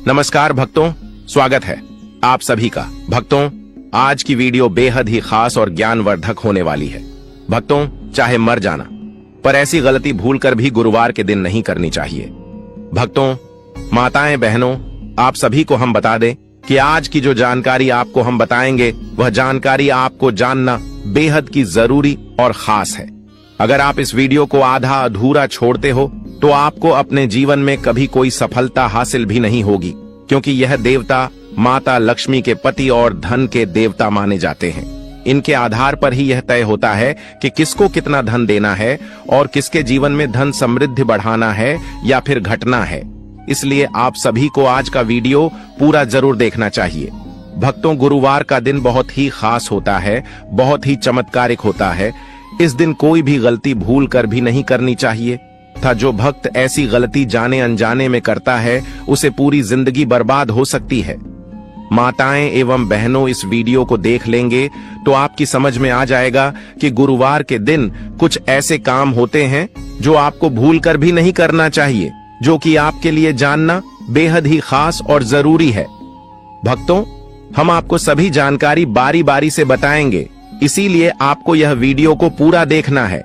नमस्कार भक्तों, स्वागत है आप सभी का। भक्तों, आज की वीडियो बेहद ही खास और ज्ञानवर्धक होने वाली है। भक्तों, चाहे मर जाना, पर ऐसी गलती भूलकर भी गुरुवार के दिन नहीं करनी चाहिए। भक्तों, माताएं, बहनों, आप सभी को हम बता दें कि आज की जो जानकारी आपको हम बताएंगे, वह जानकारी आपको जानना बेहद की जरूरी और खास है। अगर आप इस वीडियो को आधा अधूरा छोड़ते हो तो आपको अपने जीवन में कभी कोई सफलता हासिल भी नहीं होगी, क्योंकि यह देवता माता लक्ष्मी के पति और धन के देवता माने जाते हैं। इनके आधार पर ही यह तय होता है कि किसको कितना धन देना है और किसके जीवन में धन समृद्धि बढ़ाना है या फिर घटना है। इसलिए आप सभी को आज का वीडियो पूरा जरूर देखना चाहिए। भक्तों, गुरुवार का दिन बहुत ही खास होता है, बहुत ही चमत्कारिक होता है। इस दिन कोई भी गलती भूल कर भी नहीं करनी चाहिए था। जो भक्त ऐसी गलती जाने अनजाने में करता है, उसे पूरी जिंदगी बर्बाद हो सकती है। माताएं एवं बहनों, इस वीडियो को देख लेंगे तो आपकी समझ में आ जाएगा कि गुरुवार के दिन कुछ ऐसे काम होते हैं जो आपको भूलकर भी नहीं करना चाहिए, जो कि आपके लिए जानना बेहद ही खास और जरूरी है। भक्तों, हम आपको सभी जानकारी बारी बारी से बताएंगे, इसीलिए आपको यह वीडियो को पूरा देखना है।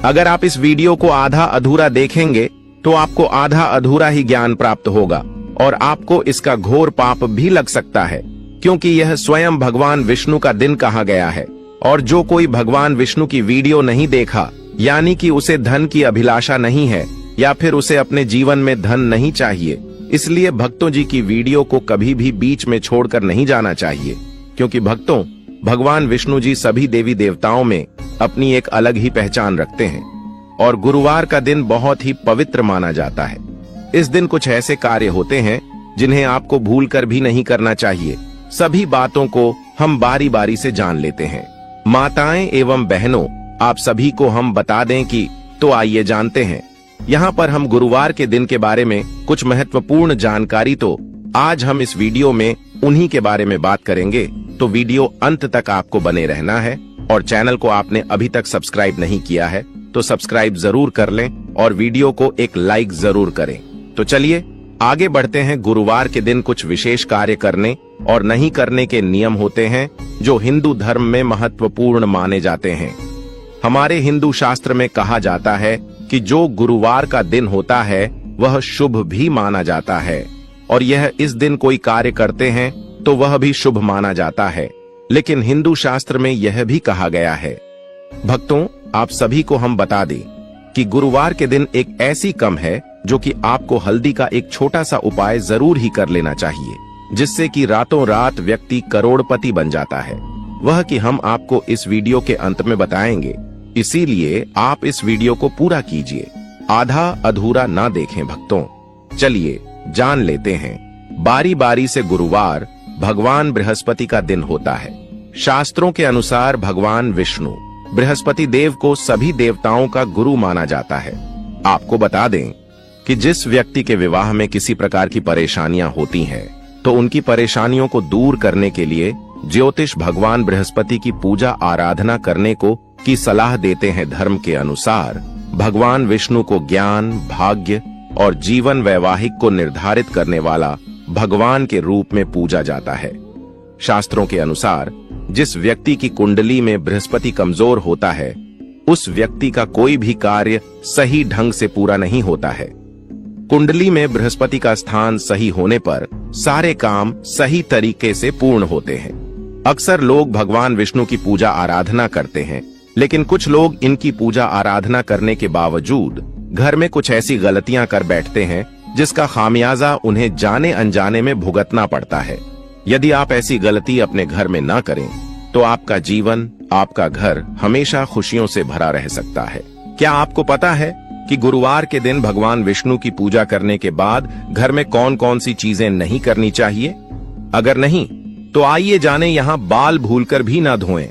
अगर आप इस वीडियो को आधा अधूरा देखेंगे तो आपको आधा अधूरा ही ज्ञान प्राप्त होगा और आपको इसका घोर पाप भी लग सकता है, क्योंकि यह स्वयं भगवान विष्णु का दिन कहा गया है। और जो कोई भगवान विष्णु की वीडियो नहीं देखा, यानी कि उसे धन की अभिलाषा नहीं है या फिर उसे अपने जीवन में धन नहीं चाहिए, इसलिए भक्तों जी की वीडियो को कभी भी बीच में छोड़कर नहीं जाना चाहिए। क्योंकि भक्तों, भगवान विष्णु जी सभी देवी देवताओं में अपनी एक अलग ही पहचान रखते हैं और गुरुवार का दिन बहुत ही पवित्र माना जाता है। इस दिन कुछ ऐसे कार्य होते हैं जिन्हें आपको भूलकर भी नहीं करना चाहिए। सभी बातों को हम बारी बारी से जान लेते हैं। माताएं एवं बहनों, आप सभी को हम बता दें कि तो आइए जानते हैं। यहाँ पर हम गुरुवार के दिन के बारे में कुछ महत्वपूर्ण जानकारी, तो आज हम इस वीडियो में उन्हीं के बारे में बात करेंगे। तो वीडियो अंत तक आपको बने रहना है और चैनल को आपने अभी तक सब्सक्राइब नहीं किया है तो सब्सक्राइब जरूर कर लें और वीडियो को एक लाइक जरूर करें। तो चलिए आगे बढ़ते हैं। गुरुवार के दिन कुछ विशेष कार्य करने और नहीं करने के नियम होते हैं जो हिंदू धर्म में महत्वपूर्ण माने जाते हैं। हमारे हिंदू शास्त्र में कहा जाता है कि जो गुरुवार का दिन होता है वह शुभ भी माना जाता है और यह इस दिन कोई कार्य करते हैं तो वह भी शुभ माना जाता है। लेकिन हिंदू शास्त्र में यह भी कहा गया है। भक्तों, आप सभी को हम बता दें कि गुरुवार के दिन एक ऐसी कम है जो कि आपको हल्दी का एक छोटा सा उपाय जरूर ही कर लेना चाहिए, जिससे कि रातों रात व्यक्ति करोड़पति बन जाता है। वह कि हम आपको इस वीडियो के अंत में बताएंगे, इसीलिए आप इस वीडियो को पूरा कीजिए, आधा अधूरा ना देखें। भक्तों, चलिए जान लेते हैं। बारी बारी से गुरुवार भगवान बृहस्पति का दिन होता है। शास्त्रों के अनुसार भगवान विष्णु बृहस्पति देव को सभी देवताओं का गुरु माना जाता है। आपको बता दें कि जिस व्यक्ति के विवाह में किसी प्रकार की परेशानियां होती हैं, तो उनकी परेशानियों को दूर करने के लिए ज्योतिष भगवान बृहस्पति की पूजा आराधना करने को की सलाह देते हैं। धर्म के अनुसार भगवान विष्णु को ज्ञान, भाग्य और जीवन वैवाहिक को निर्धारित करने वाला भगवान के रूप में पूजा जाता है। शास्त्रों के अनुसार जिस व्यक्ति की कुंडली में बृहस्पति कमजोर होता है, उस व्यक्ति का कोई भी कार्य सही ढंग से पूरा नहीं होता है। कुंडली में बृहस्पति का स्थान सही होने पर सारे काम सही तरीके से पूर्ण होते हैं। अक्सर लोग भगवान विष्णु की पूजा आराधना करते हैं, लेकिन कुछ लोग इनकी पूजा आराधना करने के बावजूद घर में कुछ ऐसी गलतियां कर बैठते हैं जिसका खामियाजा उन्हें जाने अनजाने में भुगतना पड़ता है। यदि आप ऐसी गलती अपने घर में ना करें तो आपका जीवन, आपका घर हमेशा खुशियों से भरा रह सकता है। क्या आपको पता है कि गुरुवार के दिन भगवान विष्णु की पूजा करने के बाद घर में कौन कौन सी चीजें नहीं करनी चाहिए? अगर नहीं तो आइए जाने। यहाँ बाल भूलकर भी ना धोएं।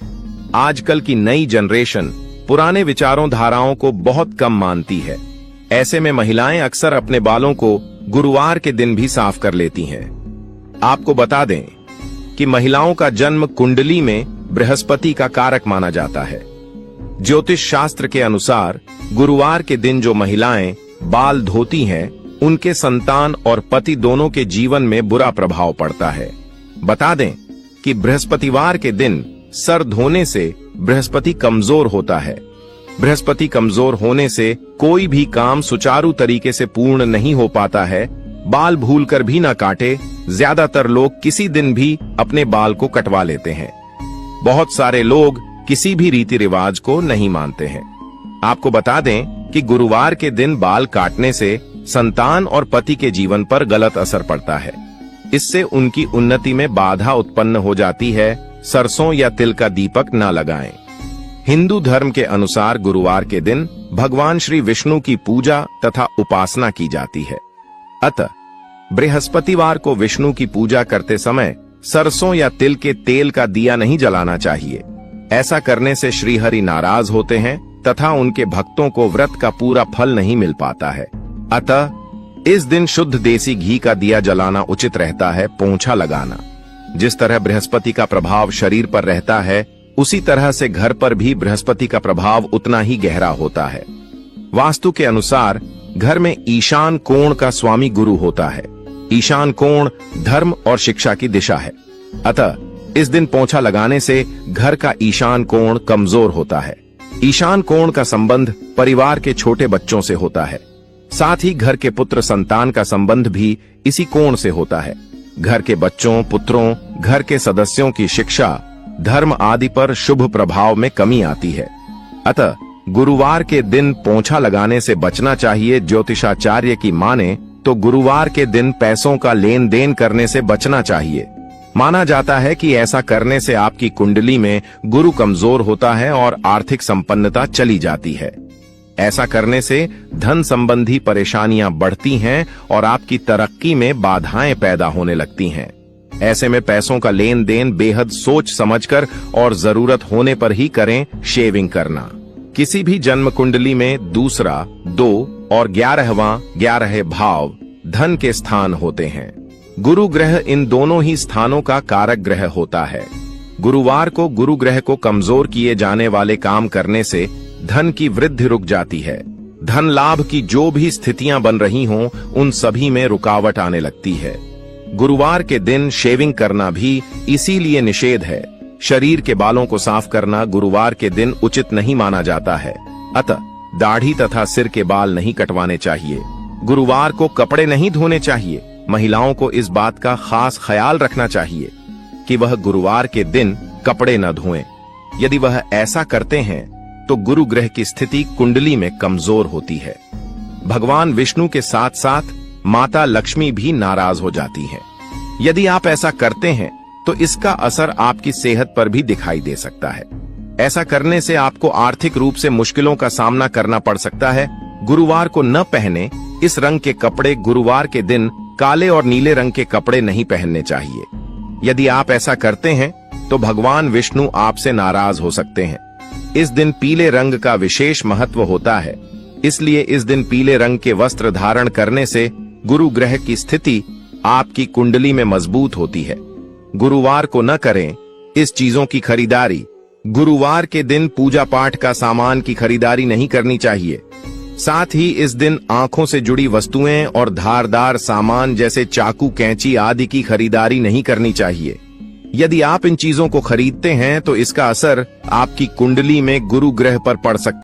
आजकल की नई जनरेशन पुराने विचारों धाराओं को बहुत कम मानती है। ऐसे में महिलाएं अक्सर अपने बालों को गुरुवार के दिन भी साफ कर लेती हैं। आपको बता दें कि महिलाओं का जन्म कुंडली में बृहस्पति का कारक माना जाता है। ज्योतिष शास्त्र के अनुसार गुरुवार के दिन जो महिलाएं बाल धोती हैं, उनके संतान और पति दोनों के जीवन में बुरा प्रभाव पड़ता है। बता दें कि बृहस्पतिवार के दिन सर धोने से बृहस्पति कमजोर होता है। बृहस्पति कमजोर होने से कोई भी काम सुचारू तरीके से पूर्ण नहीं हो पाता है। बाल भूलकर भी ना काटे। ज्यादातर लोग किसी दिन भी अपने बाल को कटवा लेते हैं। बहुत सारे लोग किसी भी रीति रिवाज को नहीं मानते हैं। आपको बता दें कि गुरुवार के दिन बाल काटने से संतान और पति के जीवन पर गलत असर पड़ता है। इससे उनकी उन्नति में बाधा उत्पन्न हो जाती है। सरसों या तिल का दीपक न लगाएं। हिंदू धर्म के अनुसार गुरुवार के दिन भगवान श्री विष्णु की पूजा तथा उपासना की जाती है। अतः बृहस्पतिवार को विष्णु की पूजा करते समय सरसों या तिल के तेल का दिया नहीं जलाना चाहिए। ऐसा करने से श्रीहरि नाराज होते हैं तथा उनके भक्तों को व्रत का पूरा फल नहीं मिल पाता है। अतः इस दिन शुद्ध देसी घी का दिया जलाना उचित रहता है। पोंछा लगाना। जिस तरह बृहस्पति का प्रभाव शरीर पर रहता है, उसी तरह से घर पर भी बृहस्पति का प्रभाव उतना ही गहरा होता है। वास्तु के अनुसार घर में ईशान कोण का स्वामी गुरु होता है। ईशान कोण धर्म और शिक्षा की दिशा है। अतः इस दिन पोंछा लगाने से घर का ईशान कोण कमजोर होता है। ईशान कोण का संबंध परिवार के छोटे बच्चों से होता है। साथ ही घर के पुत्र संतान का संबंध भी इसी कोण से होता है। घर के बच्चों, पुत्रों, घर के सदस्यों की शिक्षा, धर्म आदि पर शुभ प्रभाव में कमी आती है। अतः गुरुवार के दिन पोंछा लगाने से बचना चाहिए। ज्योतिषाचार्य की माने तो गुरुवार के दिन पैसों का लेन देन करने से बचना चाहिए। माना जाता है कि ऐसा करने से आपकी कुंडली में गुरु कमजोर होता है और आर्थिक संपन्नता चली जाती है। ऐसा करने से धन संबंधी परेशानियां बढ़ती हैं और आपकी तरक्की में बाधाएं पैदा होने लगती हैं। ऐसे में पैसों का लेन देन बेहद सोच समझकर और जरूरत होने पर ही करें। शेविंग करना। किसी भी जन्म कुंडली में दूसरा, 2 और 11वां भाव धन के स्थान होते हैं। गुरु ग्रह इन दोनों ही स्थानों का कारक ग्रह होता है। गुरुवार को गुरु ग्रह को कमजोर किए जाने वाले काम करने से धन की वृद्धि रुक जाती है। धन लाभ की जो भी स्थितियां बन रही हों, उन सभी में रुकावट आने लगती है। गुरुवार के दिन शेविंग करना भी इसीलिए निषेध है। शरीर के बालों को साफ करना गुरुवार के दिन उचित नहीं माना जाता है। अतः दाढ़ी तथा सिर के बाल नहीं कटवाने चाहिए। गुरुवार को कपड़े नहीं धोने चाहिए। महिलाओं को इस बात का खास ख्याल रखना चाहिए कि वह गुरुवार के दिन कपड़े न धोएं। यदि वह ऐसा करते हैं तो गुरु ग्रह की स्थिति कुंडली में कमजोर होती है। भगवान विष्णु के साथ साथ माता लक्ष्मी भी नाराज हो जाती हैं। यदि आप ऐसा करते हैं तो इसका असर आपकी सेहत पर भी दिखाई दे सकता है। ऐसा करने से आपको आर्थिक रूप से मुश्किलों का सामना करना पड़ सकता है। गुरुवार को न पहने इस रंग के कपड़े। गुरुवार के दिन काले और नीले रंग के कपड़े नहीं पहनने चाहिए। यदि आप ऐसा करते हैं तो भगवान विष्णु आपसे नाराज हो सकते हैं। इस दिन पीले रंग का विशेष महत्व होता है, इसलिए इस दिन पीले रंग के वस्त्र धारण करने से गुरु ग्रह की स्थिति आपकी कुंडली में मजबूत होती है। गुरुवार को न करें इस चीजों की खरीदारी। गुरुवार के दिन पूजा पाठ का सामान की खरीदारी नहीं करनी चाहिए। साथ ही इस दिन आंखों से जुड़ी वस्तुएं और धारदार सामान जैसे चाकू, कैंची आदि की खरीदारी नहीं करनी चाहिए। यदि आप इन चीजों को खरीदते हैं तो इसका असर आपकी कुंडली में गुरु ग्रह पर पड़ सकता है।